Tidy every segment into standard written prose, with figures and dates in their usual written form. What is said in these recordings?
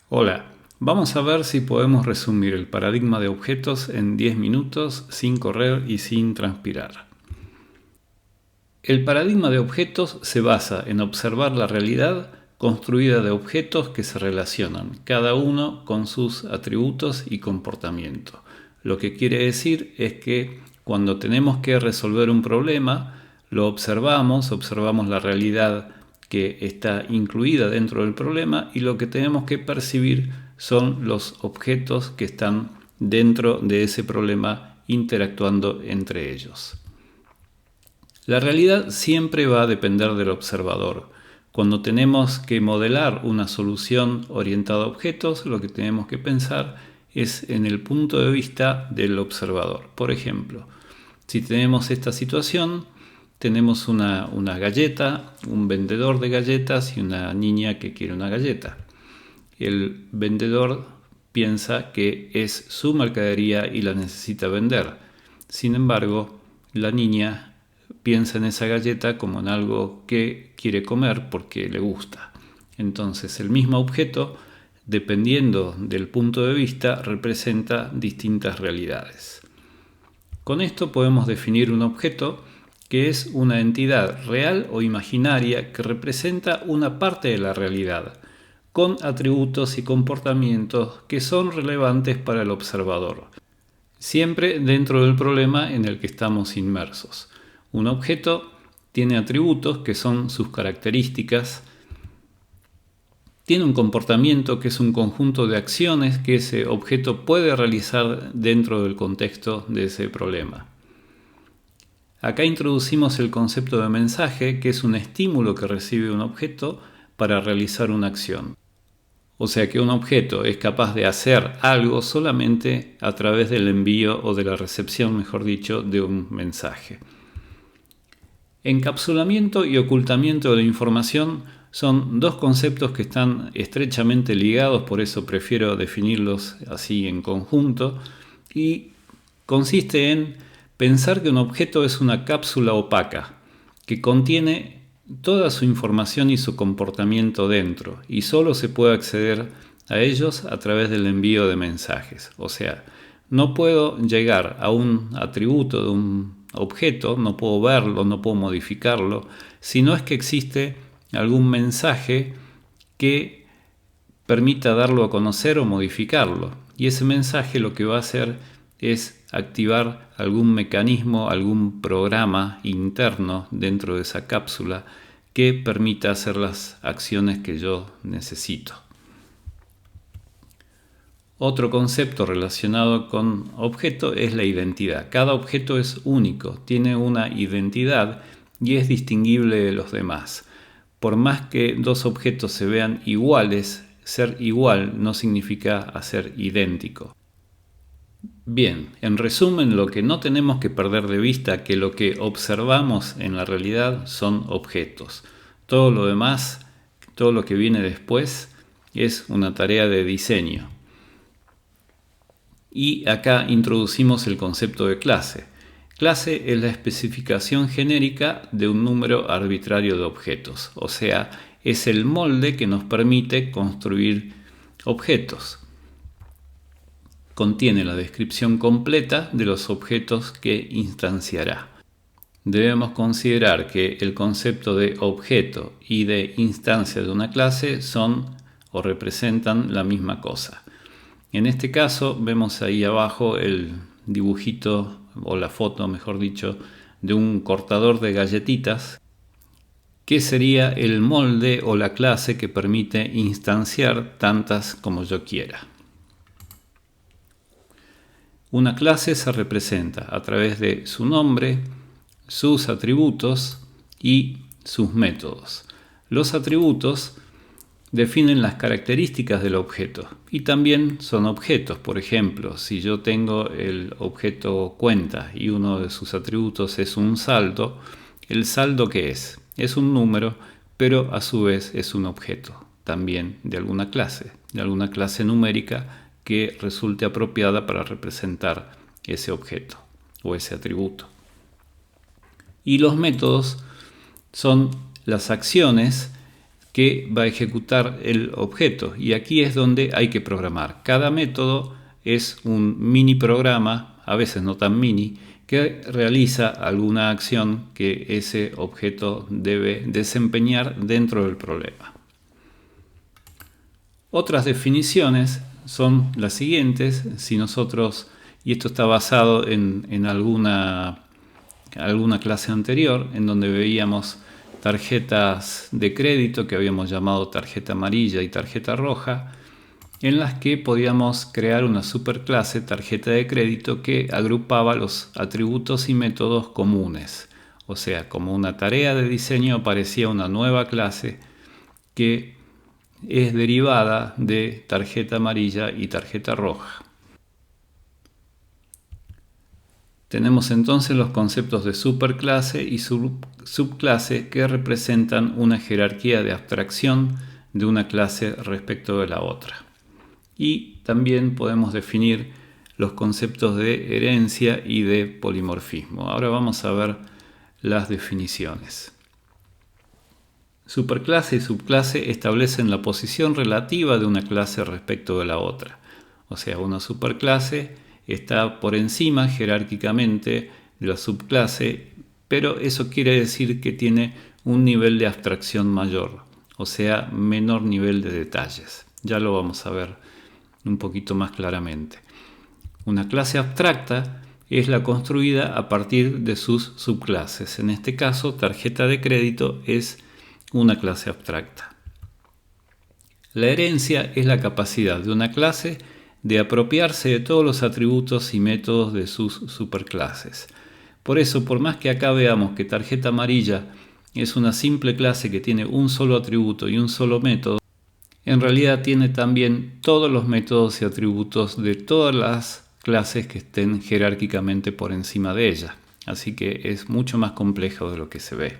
Hola, vamos a ver si podemos resumir el paradigma de objetos en 10 minutos sin correr y sin transpirar. El paradigma de objetos se basa en observar la realidad construida de objetos que se relacionan, cada uno con sus atributos y comportamiento. Lo que quiere decir es que cuando tenemos que resolver un problema, lo observamos la realidad que está incluida dentro del problema y lo que tenemos que percibir son los objetos que están dentro de ese problema interactuando entre ellos. La realidad siempre va a depender del observador. Cuando tenemos que modelar una solución orientada a objetos, lo que tenemos que pensar es en el punto de vista del observador. Por ejemplo, si tenemos esta situación, tenemos una galleta, un vendedor de galletas y una niña que quiere una galleta. El vendedor piensa que es su mercadería y la necesita vender. Sin embargo, la niña piensa en esa galleta como en algo que quiere comer porque le gusta. Entonces, el mismo objeto, dependiendo del punto de vista, representa distintas realidades. Con esto podemos definir un objeto que es una entidad real o imaginaria que representa una parte de la realidad, con atributos y comportamientos que son relevantes para el observador, siempre dentro del problema en el que estamos inmersos. Un objeto tiene atributos que son sus características, tiene un comportamiento que es un conjunto de acciones que ese objeto puede realizar dentro del contexto de ese problema. Acá introducimos el concepto de mensaje, que es un estímulo que recibe un objeto para realizar una acción. O sea que un objeto es capaz de hacer algo solamente a través del envío o de la recepción, mejor dicho, de un mensaje. Encapsulamiento y ocultamiento de la información son dos conceptos que están estrechamente ligados, por eso prefiero definirlos así en conjunto, y consiste en pensar que un objeto es una cápsula opaca que contiene toda su información y su comportamiento dentro, y solo se puede acceder a ellos a través del envío de mensajes. O sea, no puedo llegar a un atributo de un objeto, no puedo verlo, no puedo modificarlo, si no es que existe algún mensaje que permita darlo a conocer o modificarlo. Y ese mensaje lo que va a hacer es activar algún mecanismo, algún programa interno dentro de esa cápsula que permita hacer las acciones que yo necesito. Otro concepto relacionado con objeto es la identidad. Cada objeto es único, tiene una identidad y es distinguible de los demás. Por más que dos objetos se vean iguales, ser igual no significa hacer idéntico. Bien, en resumen, lo que no tenemos que perder de vista que lo que observamos en la realidad son objetos. Todo lo demás, todo lo que viene después, es una tarea de diseño. Y acá introducimos el concepto de clase. Clase es la especificación genérica de un número arbitrario de objetos, o sea, es el molde que nos permite construir objetos. Contiene la descripción completa de los objetos que instanciará. Debemos considerar que el concepto de objeto y de instancia de una clase son o representan la misma cosa. En este caso vemos ahí abajo el dibujito o la foto, mejor dicho, de un cortador de galletitas, que sería el molde o la clase que permite instanciar tantas como yo quiera. Una clase se representa a través de su nombre, sus atributos y sus métodos. Los atributos definen las características del objeto y también son objetos. Por ejemplo, si yo tengo el objeto cuenta y uno de sus atributos es un saldo, ¿el saldo qué es? Es un número, pero a su vez es un objeto también de alguna clase numérica que resulte apropiada para representar ese objeto o ese atributo. Y los métodos son las acciones que va a ejecutar el objeto. Y aquí es donde hay que programar. Cada método es un mini programa, a veces no tan mini, que realiza alguna acción que ese objeto debe desempeñar dentro del problema. Otras definiciones son las siguientes. Si nosotros, y esto está basado en alguna clase anterior, en donde veíamos tarjetas de crédito que habíamos llamado tarjeta amarilla y tarjeta roja, en las que podíamos crear una superclase tarjeta de crédito que agrupaba los atributos y métodos comunes. O sea, como una tarea de diseño aparecía una nueva clase que es derivada de tarjeta amarilla y tarjeta roja. Tenemos entonces los conceptos de superclase y subclase que representan una jerarquía de abstracción de una clase respecto de la otra. Y también podemos definir los conceptos de herencia y de polimorfismo. Ahora vamos a ver las definiciones. Superclase y subclase establecen la posición relativa de una clase respecto de la otra. O sea, una superclase está por encima jerárquicamente de la subclase, pero eso quiere decir que tiene un nivel de abstracción mayor, o sea, menor nivel de detalles. Ya lo vamos a ver un poquito más claramente. Una clase abstracta es la construida a partir de sus subclases. En este caso, tarjeta de crédito es una clase abstracta. La herencia es la capacidad de una clase de apropiarse de todos los atributos y métodos de sus superclases. Por eso, por más que acá veamos que tarjeta amarilla es una simple clase que tiene un solo atributo y un solo método, en realidad tiene también todos los métodos y atributos de todas las clases que estén jerárquicamente por encima de ella. Así que es mucho más complejo de lo que se ve.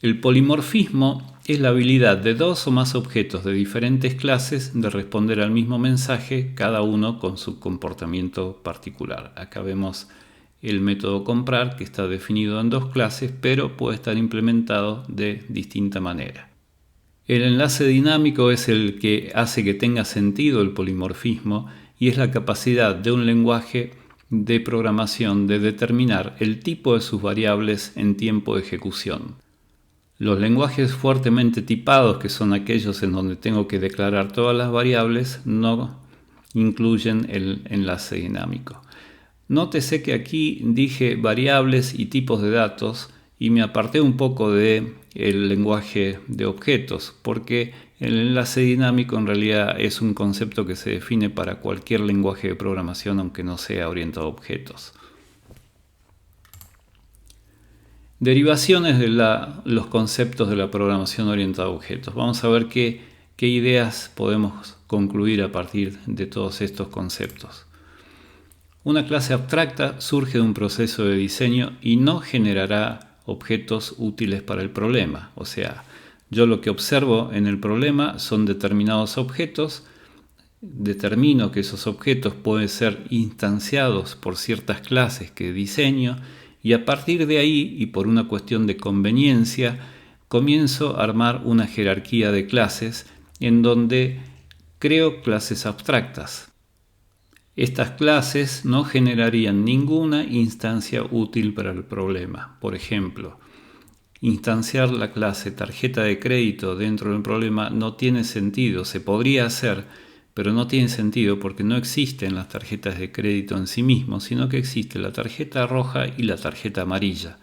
El polimorfismo es la habilidad de dos o más objetos de diferentes clases de responder al mismo mensaje, cada uno con su comportamiento particular. Acá vemos el método comprar, que está definido en dos clases, pero puede estar implementado de distinta manera. El enlace dinámico es el que hace que tenga sentido el polimorfismo y es la capacidad de un lenguaje de programación de determinar el tipo de sus variables en tiempo de ejecución. Los lenguajes fuertemente tipados, que son aquellos en donde tengo que declarar todas las variables, no incluyen el enlace dinámico. Nótese que aquí dije variables y tipos de datos y me aparté un poco del lenguaje de objetos, porque el enlace dinámico en realidad es un concepto que se define para cualquier lenguaje de programación, aunque no sea orientado a objetos. Derivaciones de los conceptos de la programación orientada a objetos. Vamos a ver qué ideas podemos concluir a partir de todos estos conceptos. Una clase abstracta surge de un proceso de diseño y no generará objetos útiles para el problema. O sea, yo lo que observo en el problema son determinados objetos, determino que esos objetos pueden ser instanciados por ciertas clases que diseño, y a partir de ahí, y por una cuestión de conveniencia, comienzo a armar una jerarquía de clases en donde creo clases abstractas. Estas clases no generarían ninguna instancia útil para el problema. Por ejemplo, instanciar la clase tarjeta de crédito dentro del problema no tiene sentido. Se podría hacer, pero no tiene sentido porque no existen las tarjetas de crédito en sí mismos, sino que existe la tarjeta roja y la tarjeta amarilla.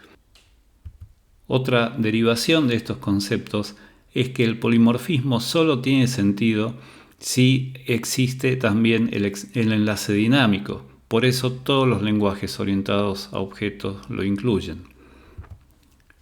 Otra derivación de estos conceptos es que el polimorfismo solo tiene sentido si existe también el enlace dinámico. Por eso todos los lenguajes orientados a objetos lo incluyen.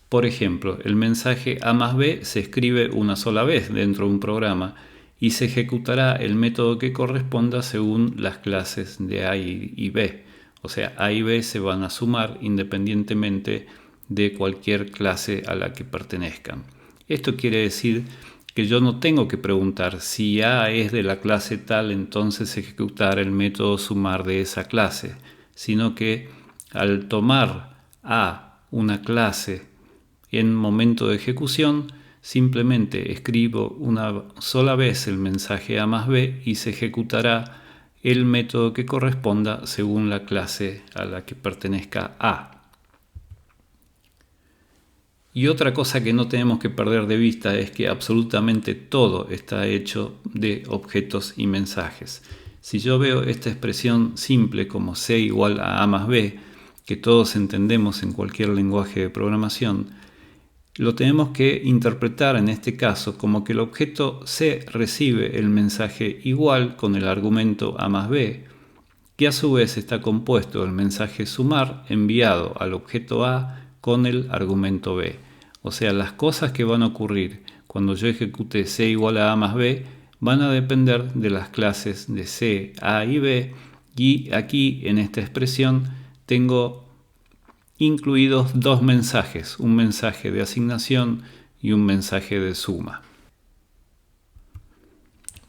Por ejemplo, el mensaje A más B se escribe una sola vez dentro de un programa y se ejecutará el método que corresponda según las clases de A y B. O sea, A y B se van a sumar independientemente de cualquier clase a la que pertenezcan. Esto quiere decir que yo no tengo que preguntar si A es de la clase tal, entonces ejecutar el método sumar de esa clase, sino que al tomar A una clase En momento de ejecución, simplemente escribo una sola vez el mensaje A más B y se ejecutará el método que corresponda según la clase a la que pertenezca A. Y otra cosa que no tenemos que perder de vista es que absolutamente todo está hecho de objetos y mensajes. Si yo veo esta expresión simple como C igual a A más B, que todos entendemos en cualquier lenguaje de programación, lo tenemos que interpretar en este caso como que el objeto C recibe el mensaje igual con el argumento A más B, que a su vez está compuesto del mensaje sumar enviado al objeto A con el argumento B. O sea, las cosas que van a ocurrir cuando yo ejecute C igual a A más B van a depender de las clases de C, A y B, y aquí en esta expresión tengo incluidos dos mensajes, un mensaje de asignación y un mensaje de suma.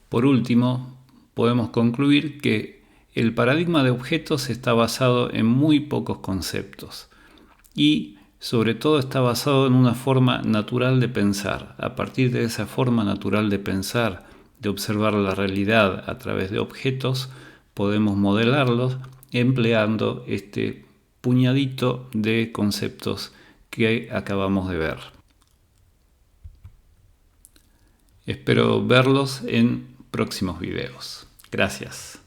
Por último, podemos concluir que el paradigma de objetos está basado en muy pocos conceptos y sobre todo está basado en una forma natural de pensar. A partir de esa forma natural de pensar, de observar la realidad a través de objetos, podemos modelarlos empleando este puñadito de conceptos que acabamos de ver. Espero verlos en próximos videos. Gracias.